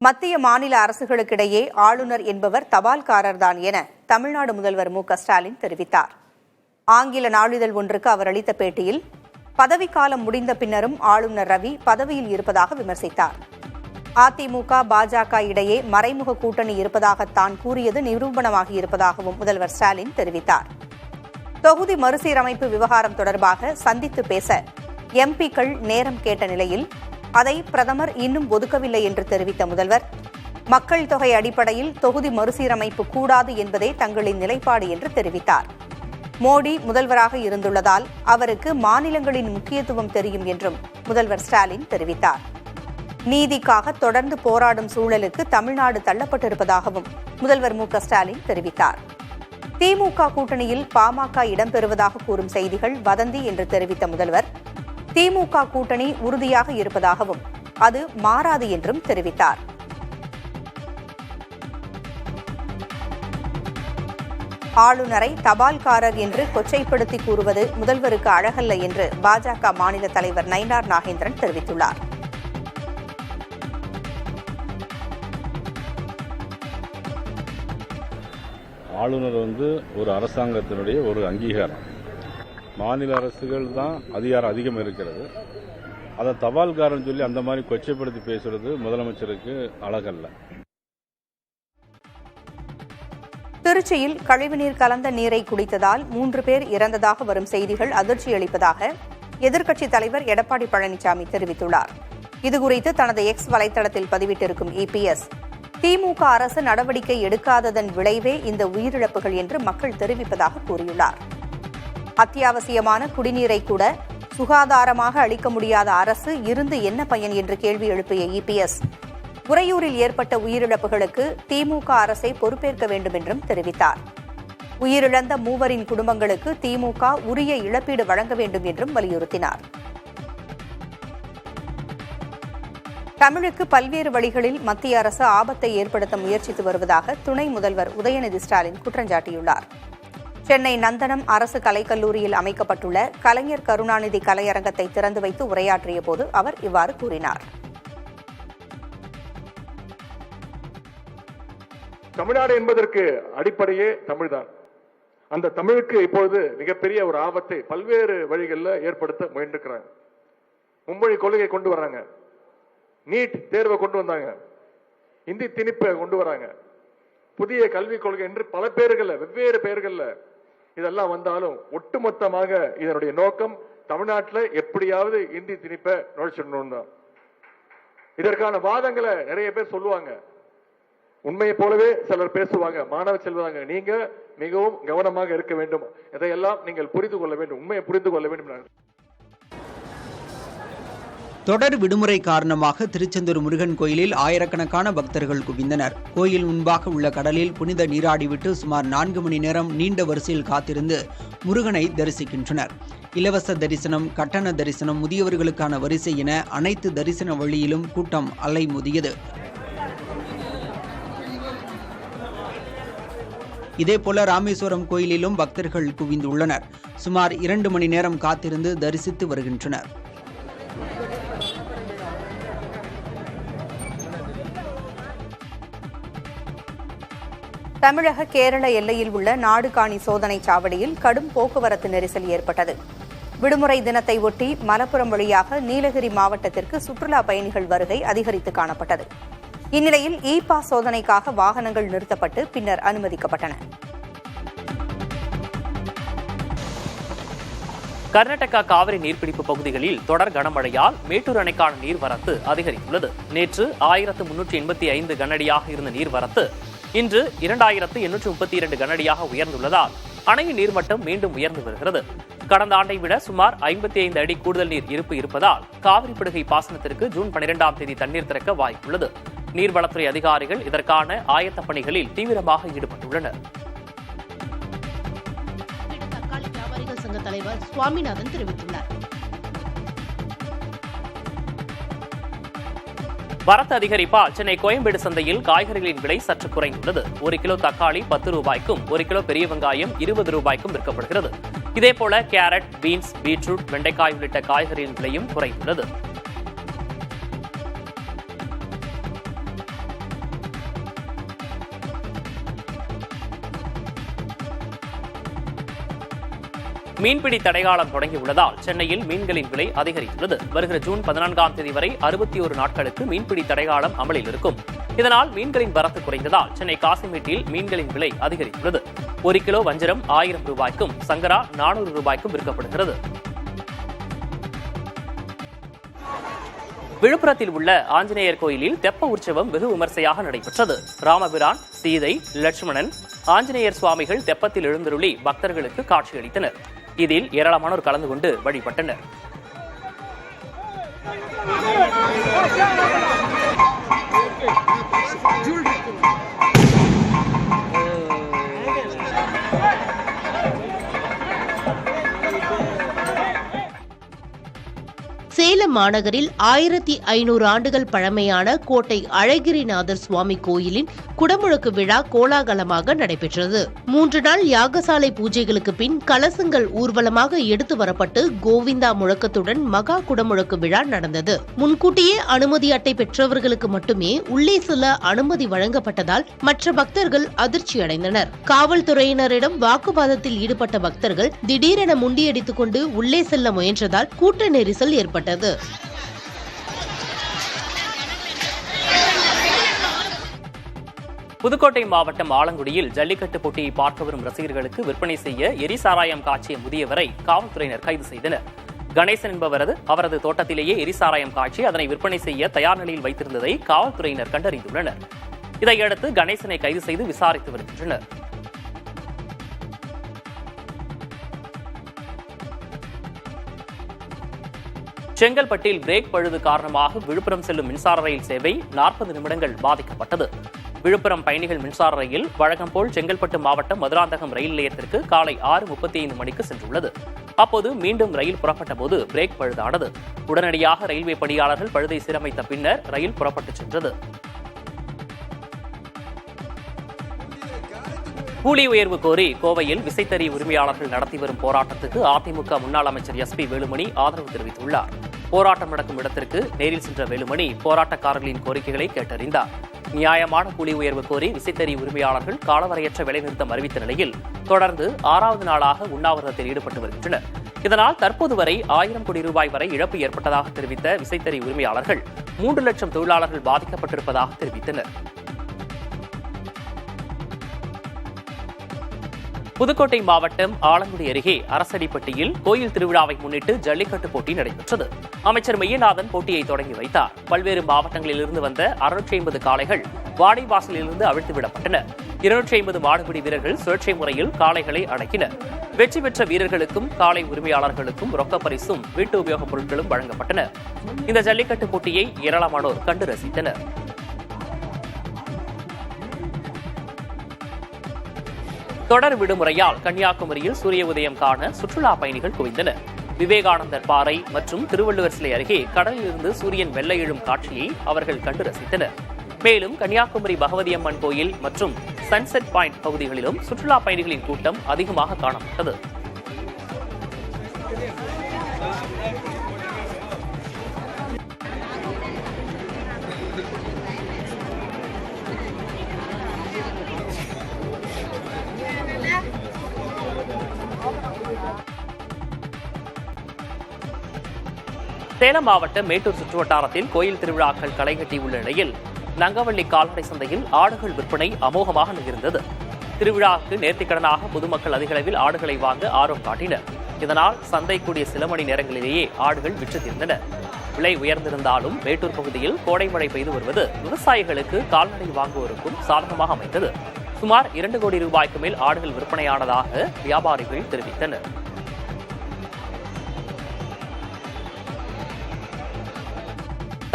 மத்திய மாநில அரசுகளுக்கிடையே ஆளுநர் என்பவர் தபால்காரர்தான் என தமிழ்நாடு முதல்வர் மு.க.ஸ்டாலின் தெரிவித்தார். ஆங்கில நாளிதழ் ஒன்றுக்கு அவர் அளித்த பேட்டியில் பதவிக்காலம் முடிந்த பின்னரும் ஆளுநர் ரவி பதவியில் இருப்பதாக விமர்சித்தார். அதிமுக, பாஜக இடையே மறைமுக கூட்டணி இருப்பதாக தான் கூறியது நிரூபணமாகி இருப்பதாகவும் முதல்வர் ஸ்டாலின் தெரிவித்தார். தொகுதி மறுசீரமைப்பு விவகாரம் தொடர்பாக சந்தித்து பேச எம்பிக்கள் நேரம் கேட்ட நிலையில் அதை பிரதமர் இன்னும் ஒதுக்கவில்லை என்று தெரிவித்த முதல்வர், மக்கள் தொகை அடிப்படையில் தொகுதி மறுசீரமைப்பு கூடாது என்பதே தங்களின் நிலைப்பாடு என்று தெரிவித்தார். மோடி முதல்வராக இருந்துள்ளதால் அவருக்கு மாநிலங்களின் முக்கியத்துவம் தெரியும் என்றும் முதல்வர் ஸ்டாலின் தெரிவித்தார். நீதிக்காக தொடர்ந்து போராடும் சூழலுக்கு தமிழ்நாடு தள்ளப்பட்டிருப்பதாகவும் முதல்வர் மு.க.ஸ்டாலின் தெரிவித்தார். திமுக கூட்டணியில் பாமக இடம்பெறுவதாக கூறும் செய்திகள் வதந்தி என்று தெரிவித்த முதல்வர், திமுக கூட்டணி உறுதியாக இருப்பதாகவும் அது மாறாது என்றும் தெரிவித்தார். ஆளுநரை தபால்காரர் என்று கொச்சைப்படுத்தி கூறுவது முதல்வருக்கு அழகல்ல என்று பாஜக மாநில தலைவர் நயினார் நாகேந்திரன் தெரிவித்துள்ளார். ஆளுநர் ஒரு அரசாங்கத்தினுடைய ஒரு அங்கீகாரம். மாநில அரசுகள் தான் அதிகாரம் அதிகம் இருக்கிறது. அதை தபால்காரன் சொல்லி அந்த மாதிரி கொச்சைப்படுத்தி பேசுறது முதலமைச்சருக்கு அழகல்ல. திருச்சியில் கழிவுநீர் கலந்த நீரை குடித்ததால் 3 பேர் இறந்ததாக வரும் செய்திகள் அதிர்ச்சி அளிப்பதாக எதிர்க்கட்சித் தலைவர் எடப்பாடி பழனிசாமி தெரிவித்துள்ளார். இதுகுறித்து தனது எக்ஸ் வலைதளத்தில் பதிவிட்டிருக்கும் இபிஎஸ், திமுக அரசு நடவடிக்கை எடுக்காததன் விளைவே இந்த உயிரிழப்புகள் என்று மக்கள் தெரிவிப்பதாக கூறியுள்ளார். அத்தியாவசியமான குடிநீரை கூட சுகாதாரமாக அளிக்க முடியாத அரசு இருந்து என்ன பயன் என்று கேள்வி எழுப்பிய இபிஎஸ், உறையூரில் ஏற்பட்ட உயிரிழப்புகளுக்கு திமுக அரசை பொறுப்பேற்க வேண்டும் என்றும் தெரிவித்தார். உயிரிழந்த 3 குடும்பங்களுக்கு திமுக உரிய இழப்பீடு வழங்க வேண்டும் என்றும் வலியுறுத்தினார். தமிழுக்கு பல்வேறு வழிகளில் மத்திய அரசு ஆபத்தை ஏற்படுத்த முயற்சித்து வருவதாக துணை முதல்வர் உதயநிதி ஸ்டாலின் குற்றஞ்சாட்டியுள்ளார். சென்னை நந்தனம் அரசு கலைக்கல்லூரியில் அமைக்கப்பட்டுள்ள கலைஞர் கருணாநிதி கலையரங்கத்தை திறந்து வைத்து உரையாற்றிய போது அவர் இவ்வாறு கூறினார். தமிழ்நாடு என்பதற்கு அடிப்படையே தமிழ்தான். அந்த தமிழுக்கு இப்பொழுது மிகப்பெரிய ஒரு ஆபத்தை பல்வேறு வழிகளில் ஏற்படுத்த முயன்றிருக்கிறாங்க. மும்மொழி கொள்கை கொண்டு வர்றாங்க, நீட் தேர்வை கொண்டு வந்தாங்க, இந்தி திணிப்பை கொண்டு வராங்க, புதிய கல்விக் கொள்கை என்று பல பேர்கள்ல வெவ்வேறு பெயர்கள்ல இதெல்லாம் வந்தாலும் ஒட்டுமொத்தமாக இதனுடைய நோக்கம் தமிழ்நாட்டில் எப்படியாவது இந்தி திணிப்பை நுழைச்சிடணும் தான். இதற்கான வாதங்களை நிறைய பேர் சொல்லுவாங்க. உண்மையை போலவே சிலர் பேசுவாங்க. மாணவ செல்வதாங்க, நீங்க மிகவும் கவனமாக இருக்க வேண்டும், இதையெல்லாம் நீங்கள் புரிந்து கொள்ள வேண்டும், உண்மையை புரிந்து கொள்ள வேண்டும். தொடர் விடுமுறை காரணமாக திருச்செந்தூர் முருகன் கோயிலில் ஆயிரக்கணக்கான பக்தர்கள் குவிந்தனர். கோயில் முன்பாக உள்ள கடலில் புனித நீராடிவிட்டு சுமார் 4 மணி நேரம் நீண்ட வரிசையில் காத்திருந்து முருகனை தரிசிக்கின்றனர். இலவச தரிசனம், கட்டண தரிசனம், முதியவர்களுக்கான வரிசை என அனைத்து தரிசன வழியிலும் கூட்டம் அலைமோதியது. இதேபோல ராமேஸ்வரம் கோயிலிலும் பக்தர்கள் குவிந்துள்ளனர். சுமார் 2 மணி நேரம் காத்திருந்து தரிசித்து வருகின்றனர். தமிழக கேரள எல்லையில் உள்ள நாடுகாணி சோதனை சாவடியில் கடும் போக்குவரத்து நெரிசல் ஏற்பட்டது. விடுமுறை தினத்தை ஒட்டி மலப்புரம் வழியாக நீலகிரி மாவட்டத்திற்கு சுற்றுலா பயணிகள் வருகை அதிகரித்து காணப்பட்டது. இந்நிலையில் இ-பாஸ் சோதனைக்காக வாகனங்கள் நிறுத்தப்பட்டு பின்னர் அனுமதிக்கப்பட்டன. கர்நாடகா காவிரி நீர்பிடிப்பு பகுதிகளில் தொடர் கனமழையால் மேட்டூர் அணைக்கான நீர்வரத்து அதிகரித்துள்ளது. நேற்று 1385 கனஅடியாக இருந்த நீர்வரத்து இன்று 2832 கனஅடியாக உயர்ந்துள்ளதால் அணையின் நீர்மட்டம் மீண்டும் உயர்ந்து வருகிறது. கடந்த ஆண்டை விட சுமார் 55 அடி கூடுதல் நீர் இருப்பு இருப்பதால் காவிரி படுகை பாசனத்திற்கு ஜூன் 12ஆம் தேதி தண்ணீர் திறக்க வாய்ப்புள்ளது. நீர்வளத்துறை அதிகாரிகள் இதற்கான ஆயத்த பணிகளில் தீவிரமாக ஈடுபட்டுள்ளனர். தக்காளி வியாபாரிகள் சங்க தலைவர் சுவாமிநாதன் தெரிவித்துள்ளார். வரத்து அதிகரிப்பால் சென்னை கோயம்பேடு சந்தையில் காய்கறிகளின் விலை சற்று குறைந்துள்ளது. 1 கிலோ தக்காளி 10 ரூபாய்க்கும் 1 கிலோ பெரிய வெங்காயம் 20 ரூபாய்க்கும் விற்கப்படுகிறது. இதேபோல கேரட், பீன்ஸ், பீட்ரூட், வெண்டைக்காய் உள்ளிட்ட காய்கறிகளின் விலையும் குறைந்துள்ளது. மீன்பிடி தடைகாலம் தொடங்கியுள்ளதால் சென்னையில் மீன்களின் விலை அதிகரித்துள்ளது. வருகிற ஜூன் 14ஆம் தேதி வரை 61 நாட்களுக்கு மீன்பிடி தடைகாலம் அமலில் இருக்கும். இதனால் மீன்களின் வரத்து குறைந்ததால் சென்னை காசிமேட்டில் மீன்களின் விலை அதிகரித்துள்ளது. 1 கிலோ வஞ்சரம் 1000 ரூபாய்க்கும் சங்கரா 400 ரூபாய்க்கும் விற்கப்படுகிறது. விழுப்புரத்தில் உள்ள ஆஞ்சநேயர் கோயிலில் தெப்ப உற்சவம் வெகு விமர்சையாக நடைபெற்றது. ராமபிரான், சீதை, லட்சுமணன், ஆஞ்சநேயர் சுவாமிகள் தெப்பத்தில் எழுந்தருளி பக்தர்களுக்கு காட்சியளித்தனர். இதில் ஏராளமானோர் கலந்து கொண்டு வழிபட்டனர். சேலம் மாநகரில் 1500 ஆண்டுகள் பழமையான கோட்டை அழகிரிநாதர் சுவாமி கோயிலின் குடமுழுக்கு விழா கோலாகலமாக நடைபெற்றது. 3 நாள் யாகசாலை பூஜைகளுக்கு பின் கலசங்கள் ஊர்வலமாக எடுத்து வரப்பட்டு கோவிந்தா முழக்கத்துடன் மகா குடமுழுக்கு விழா நடந்தது. முன்கூட்டியே அனுமதி அட்டை பெற்றவர்களுக்கு மட்டுமே உள்ளே செல்ல அனுமதி வழங்கப்பட்டதால் மற்ற பக்தர்கள் அதிர்ச்சியடைந்தனர். காவல்துறையினரிடம் வாக்குவாதத்தில் ஈடுபட்ட பக்தர்கள் திடீரென முண்டியடித்துக் கொண்டு உள்ளே செல்ல முயன்றதால் கூட்ட நெரிசல் ஏற்பட்டது. புதுக்கோட்டை மாவட்டம் ஆலங்குடியில் ஜல்லிக்கட்டு போட்டியை பார்க்க வரும் ரசிகர்களுக்கு விற்பனை செய்ய எரிசாராயம் காய்ச்சிய முதியவரை காவல்துறையினர் கைது செய்தனர். கணேசன் என்பவரது அவரது தோட்டத்திலேயே எரிசாராயம் காய்ச்சி அதனை விற்பனை செய்ய தயார் நிலையில் வைத்திருந்ததை காவல்துறையினர் கண்டறிந்துள்ளனர். இதையடுத்து கணேசனை கைது செய்து விசாரித்து வருகின்றனர். செங்கல்பட்டில் பிரேக் பழுது காரணமாக விழுப்புரம் செல்லும் மின்சார ரயில் சேவை 40 நிமிடங்கள் பாதிக்கப்பட்டது. விழுப்புரம் பயணிகள் மின்சார ரயில் வழக்கம் போல் செங்கல்பட்டு மாவட்டம் மதுராந்தகம் ரயில் நிலையத்திற்கு காலை 6:35 மணிக்கு சென்றுள்ளது. அப்போது மீண்டும் ரயில் புறப்பட்ட போது பிரேக் பழுதானது. உடனடியாக ரயில்வே பணியாளர்கள் பழுதை சீரமைத்த பின்னர் ரயில் புறப்பட்டுச் சென்றது. கூலி உயர்வு கோரி கோவையில் விசைத்தறி உரிமையாளர்கள் நடத்தி வரும் போராட்டத்துக்கு அதிமுக முன்னாள் அமைச்சர் SP வேலுமணி ஆதரவு தெரிவித்துள்ளார். போராட்டம் நடக்கும் இடத்திற்கு நேரில் சென்ற வேலுமணி போராட்டக்காரர்களின் கோரிக்கைகளை கேட்டறிந்தார். நியாயமான கூலி உயர்வு கோரி விசைத்தறி உரிமையாளர்கள் காலவரையற்ற வேலைநிறுத்தம் அறிவித்த நிலையில் தொடர்ந்து 6வது நாளாக உண்ணாவிரதத்தில் ஈடுபட்டு வருகின்றனர். இதனால் தற்போது வரை 1000 கோடி ரூபாய் வரை இழப்பு ஏற்பட்டதாக தெரிவித்த விசைத்தறி உரிமையாளர்கள் 3 லட்சம் தொழிலாளர்கள் பாதிக்கப்பட்டிருப்பதாக தெரிவித்தனர். புதுக்கோட்டை மாவட்டம் ஆலங்குடி அருகே அரசடிப்பட்டியில் கோயில் திருவிழாவை முன்னிட்டு ஜல்லிக்கட்டு போட்டி நடைபெற்றது. அமைச்சர் மெய்யநாதன் போட்டியை தொடங்கி வைத்தார். பல்வேறு மாவட்டங்களிலிருந்து வந்த 650 காளைகள் வாடிவாசலிலிருந்து அவிழ்த்துவிடப்பட்டன. 250 மாடுபிடி வீரர்கள் சுழற்சி முறையில் காளைகளை அடக்கினர். வெற்றி பெற்ற வீரர்களுக்கும் காளை உரிமையாளர்களுக்கும் ரொக்கப் பரிசும் வீட்டு உபயோகப் பொருட்களும் வழங்கப்பட்டன. இந்த ஜல்லிக்கட்டு போட்டியை ஏராளமானோர் கண்டு ரசித்தனர். தொடர் விடுமுறையால் கன்னியாகுமரியில் சூரிய உதயம் காண சுற்றுலா பயணிகள் குவிந்தனர். விவேகானந்தர் பாறை மற்றும் திருவள்ளுவர் சிலை அருகே கடலில் இருந்து சூரியன் வெள்ளை எழும் காட்சியை அவர்கள் கண்டு ரசித்தனர். மேலும் கன்னியாகுமரி பகவதி அம்மன் கோயில் மற்றும் சன்செட் பாயிண்ட் பகுதிகளிலும் சுற்றுலா பயணிகளின் கூட்டம் அதிகமாக காணப்பட்டது. சேலம் மாவட்டம் மேட்டூர் சுற்றுவட்டாரத்தில் கோயில் திருவிழாக்கள் களைகட்டியுள்ள நிலையில் நங்கவள்ளி கால்நடை சந்தையில் ஆடுகள் விற்பனை அமோகமாக நிகழ்ந்தது. திருவிழாவுக்கு நேர்த்திக்கடனாக பொதுமக்கள் அதிக அளவில் ஆடுகளை வாங்க ஆர்வம் காட்டினர். இதனால் சந்தை கூடிய சில மணி நேரங்களிலேயே ஆடுகள் விற்று தீர்ந்தன. விலை உயர்ந்திருந்தாலும் மேட்டூர் பகுதியில் கோடை மழை பெய்து வருவது விவசாயிகளுக்கு கால்நடை வாங்குவோருக்கும் சாதகமாக அமைந்தது. சுமார் 2 கோடி ரூபாய்க்கு மேல் ஆடுகள் விற்பனையானதாக வியாபாரிகள் தெரிவித்தனர்.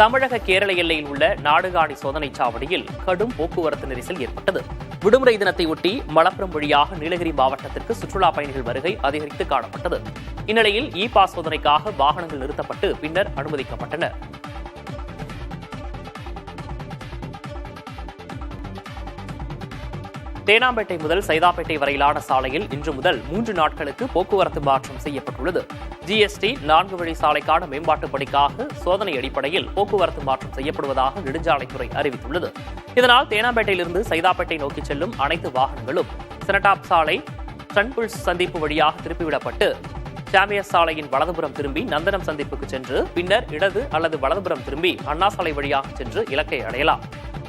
தமிழக கேரள எல்லையில் உள்ள நாடுகாணி சோதனைச் சாவடியில் கடும் போக்குவரத்து நெரிசல் ஏற்பட்டது. விடுமுறை தினத்தை ஒட்டி மலப்புரம் வழியாக நீலகிரி மாவட்டத்திற்கு சுற்றுலா பயணிகள் வருகை அதிகரித்து காணப்பட்டது. இந்நிலையில் பாஸ் சோதனைக்காக வாகனங்கள் நிறுத்தப்பட்டு பின்னர் அனுமதிக்கப்பட்டன. தேனாம்பேட்டை முதல் சைதாப்பேட்டை வரையிலான சாலையில் இன்று முதல் 3 நாட்களுக்கு போக்குவரத்து மாற்றம் செய்யப்பட்டுள்ளது. GST 4 வழி சாலைக்கான மேம்பாட்டு பணிக்காக சோதனை அடிப்படையில் போக்குவரத்து மாற்றம் செய்யப்படுவதாக நெடுஞ்சாலைத்துறை அறிவித்துள்ளது. இதனால் தேனாம்பேட்டையிலிருந்து சைதாப்பேட்டை நோக்கி செல்லும் அனைத்து வாகனங்களும் செனடாப் சாலை சன்புல்ஸ் சந்திப்பு வழியாக திருப்பிவிடப்பட்டு சாமியார் சாலையின் வலதுபுறம் திரும்பி நந்தனம் சந்திப்புக்கு சென்று பின்னர் இடது அல்லது வலதுபுறம் திரும்பி அண்ணா சாலை வழியாக சென்று இலக்கை அடையலாம்.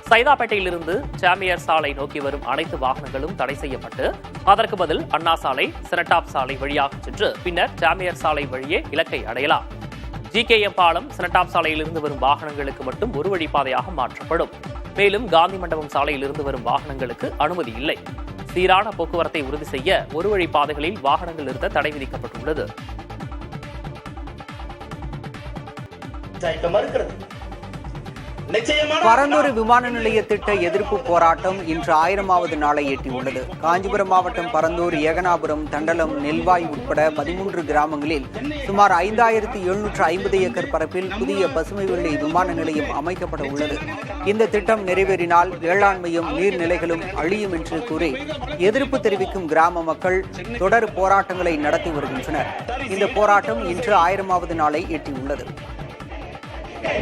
சைதாப்பேட்டையிலிருந்து சாமியார் சாலை நோக்கி வரும் அனைத்து வாகனங்களும் தடை செய்யப்பட்டு அதற்கு பதில் அண்ணா சாலை, செனட்டாப் சாலை வழியாக சென்று பின்னர் சாமியார் சாலை வழியே இலக்கை அடையலாம். GKM பாலம், செனட்டாப் சாலையிலிருந்து வரும் வாகனங்களுக்கு மட்டும் ஒரு வழிப்பாதையாக மாற்றப்படும். மேலும் காந்தி மண்டபம் சாலையிலிருந்து வரும் வாகனங்களுக்கு அனுமதி இல்லை. சீரான போக்குவரத்தை உறுதி செய்ய ஒரு வழிப்பாதைகளில் வாகனங்கள் நிறுத்த தடை விதிக்கப்பட்டுள்ளது. பரந்தூர் விமான நிலைய திட்ட எதிர்ப்பு போராட்டம் இன்று 1000வது நாளை எட்டியுள்ளது. காஞ்சிபுரம் மாவட்டம் பரந்தூர், ஏகனாபுரம், தண்டலம், நெல்வாய் உட்பட 13 கிராமங்களில் சுமார் 5750 ஏக்கர் பரப்பில் புதிய பசுமை வெள்ளை விமான நிலையம் அமைக்கப்பட உள்ளது. இந்த திட்டம் நிறைவேறினால் வேளாண்மையும் நீர்நிலைகளும் அழியும் என்று கூறி எதிர்ப்பு தெரிவிக்கும் கிராம மக்கள் தொடர் போராட்டங்களை நடத்தி வருகின்றனர். இந்த போராட்டம் இன்று 1000வது நாளை எட்டியுள்ளது.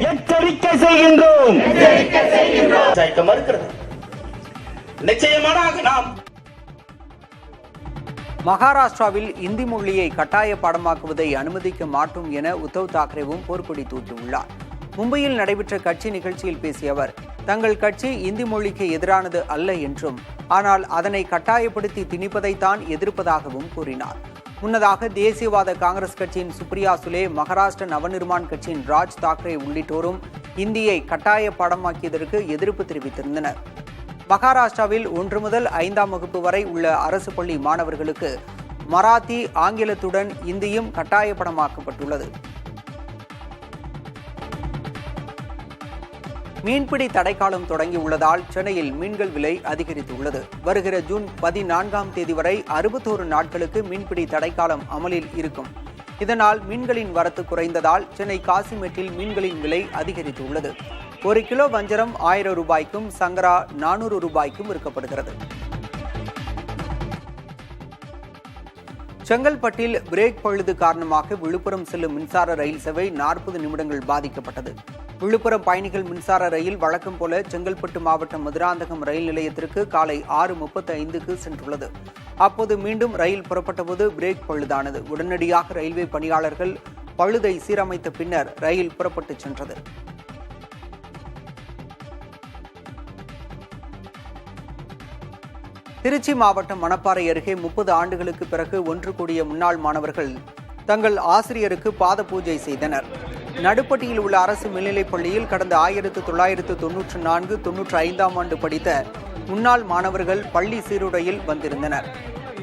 எச்சரிக்கை செய்கின்றோம். மகாராஷ்டிராவில் இந்தி மொழியை கட்டாய பாடமாக்குவதை அனுமதிக்க மாட்டோம் என உத்தவ் தாக்கரேவும் போர்க்கொடி தூக்கியுள்ளார். மும்பையில் நடைபெற்ற கட்சி நிகழ்ச்சியில் பேசிய அவர், தங்கள் கட்சி இந்தி மொழிக்கு எதிரானது அல்ல என்றும், ஆனால் அதனை கட்டாயப்படுத்தி திணிப்பதைத்தான் எதிர்ப்பதாகவும் கூறினார். முன்னதாக தேசியவாத காங்கிரஸ் கட்சியின் சுப்ரியா சுலே, மகாராஷ்டிர நவநிர்மாண் கட்சியின் ராஜ் தாக்கரே உள்ளிட்டோரும் இந்தியை கட்டாய பாடமாக்கியதற்கு எதிர்ப்பு தெரிவித்திருந்தனர். மகாராஷ்டிராவில் 1 முதல் 5ஆம் வகுப்பு வரை உள்ள அரசு பள்ளி மாணவர்களுக்கு மராத்தி, ஆங்கிலத்துடன் இந்தியும் கட்டாய பாடமாக்கப்பட்டுள்ளது. மீன்பிடி தடைக்காலம் தொடங்கியுள்ளதால் சென்னையில் மீன்கள் விலை அதிகரித்துள்ளது. வருகிற ஜூன் 14ஆம் தேதி வரை 61 நாட்களுக்கு மீன்பிடி தடைக்காலம் அமலில் இருக்கும். இதனால் மீன்களின் வரத்து குறைந்ததால் சென்னை காசிமேட்டில் மீன்களின் விலை அதிகரித்துள்ளது. 1 கிலோ வஞ்சரம் 1000 ரூபாய்க்கும், சங்கரா 400 ரூபாய்க்கும் விற்கப்படுகிறது. செங்கல்பட்டில் பிரேக் பழுது காரணமாக விழுப்புரம் செல்லும் மின்சார ரயில் சேவை 40 நிமிடங்கள் பாதிக்கப்பட்டது. விழுப்புரம் பயணிகள் மின்சார ரயில் வழக்கம் போல செங்கல்பட்டு மாவட்டம் மதுராந்தகம் ரயில் நிலையத்திற்கு காலை 6:35க்கு சென்றுள்ளது. அப்போது மீண்டும் ரயில் புறப்பட்டபோது பிரேக் பழுதானது. உடனடியாக ரயில்வே பணியாளர்கள் பழுதை சீரமைத்த பின்னர் ரயில் புறப்பட்டுச் சென்றது. திருச்சி மாவட்டம் மணப்பாறை அருகே 30 ஆண்டுகளுக்கு பிறகு ஒன்று கூடிய முன்னாள் மாணவர்கள் தங்கள் ஆசிரியருக்கு பாத பூஜை செய்தனர். நடுப்பட்டியில் உள்ள அரசு மேல்நிலைப் பள்ளியில் கடந்த 1994-95ஆம் ஆண்டு படித்த முன்னாள் மாணவர்கள் பள்ளி சீருடையில் வந்திருந்தனர்.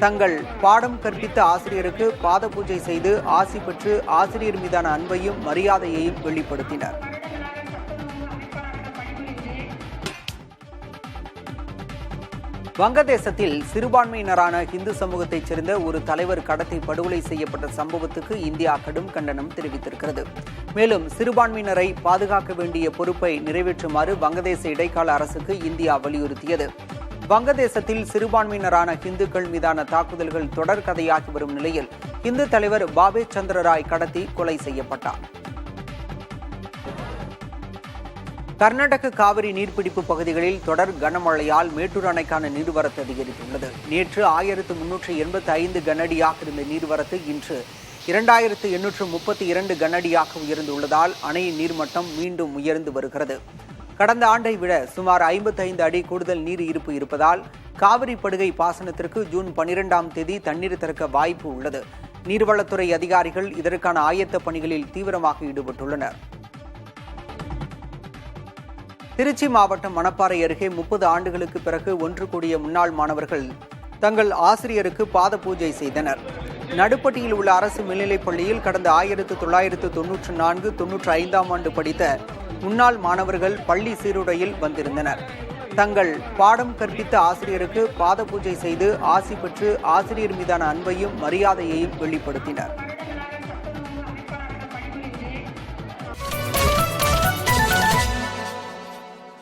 தங்கள் பாடம் கற்பித்த ஆசிரியருக்கு பாத பூஜை செய்து ஆசி பெற்று ஆசிரியர் மீதான அன்பையும் மரியாதையையும் வெளிப்படுத்தினர். வங்கதேசத்தில் சிறுபான்மையினரான இந்து சமூகத்தைச் சேர்ந்த ஒரு தலைவர் கடத்தி படுகொலை செய்யப்பட்ட சம்பவத்துக்கு இந்தியா கடும் கண்டனம் தெரிவித்திருக்கிறது. மேலும் சிறுபான்மையினரை பாதுகாக்க வேண்டிய பொறுப்பை நிறைவேற்றுமாறு வங்கதேச இடைக்கால அரசுக்கு இந்தியா வலியுறுத்தியது. வங்கதேசத்தில் சிறுபான்மையினரான இந்துக்கள் மீதான தாக்குதல்கள் தொடர் கதையாகி வரும் நிலையில் இந்து தலைவர் பாபேஷ் சந்திர ராய் கடத்தி கொலை செய்யப்பட்டார். கர்நாடக காவிரி நீர்பிடிப்பு பகுதிகளில் தொடர் கனமழையால் மேட்டூர் அணைக்கான நீர்வரத்து அதிகரித்துள்ளது. நேற்று 1385 கனஅடியாக இருந்த நீர்வரத்து இன்று 2832 கனஅடியாக உயர்ந்துள்ளதால் அணையின் நீர்மட்டம் மீண்டும் உயர்ந்து வருகிறது. கடந்த ஆண்டை விட சுமார் 55 அடி கூடுதல் நீர் இருப்பு இருப்பதால் காவிரி படுகை பாசனத்திற்கு ஜூன் 12ஆம் தேதி தண்ணீர் திறக்க வாய்ப்பு உள்ளது. நீர்வளத்துறை அதிகாரிகள் இதற்கான ஆயத்த பணிகளில் தீவிரமாக ஈடுபட்டுள்ளனர். திருச்சி மாவட்டம் மணப்பாறை அருகே 30 ஆண்டுகளுக்கு பிறகு ஒன்று கூடிய முன்னாள் மாணவர்கள் தங்கள் ஆசிரியருக்கு பாத பூஜை செய்தனர். நடுப்பட்டியில் உள்ள அரசு மேல்நிலைப் பள்ளியில் கடந்த 1994-95ஆம் ஆண்டு படித்த முன்னாள் மாணவர்கள் பள்ளி சீருடையில் வந்திருந்தனர். தங்கள் பாடம் கற்பித்த ஆசிரியருக்கு பாத பூஜை செய்து ஆசி பெற்று ஆசிரியர் மீதான அன்பையும் மரியாதையையும் வெளிப்படுத்தினர்.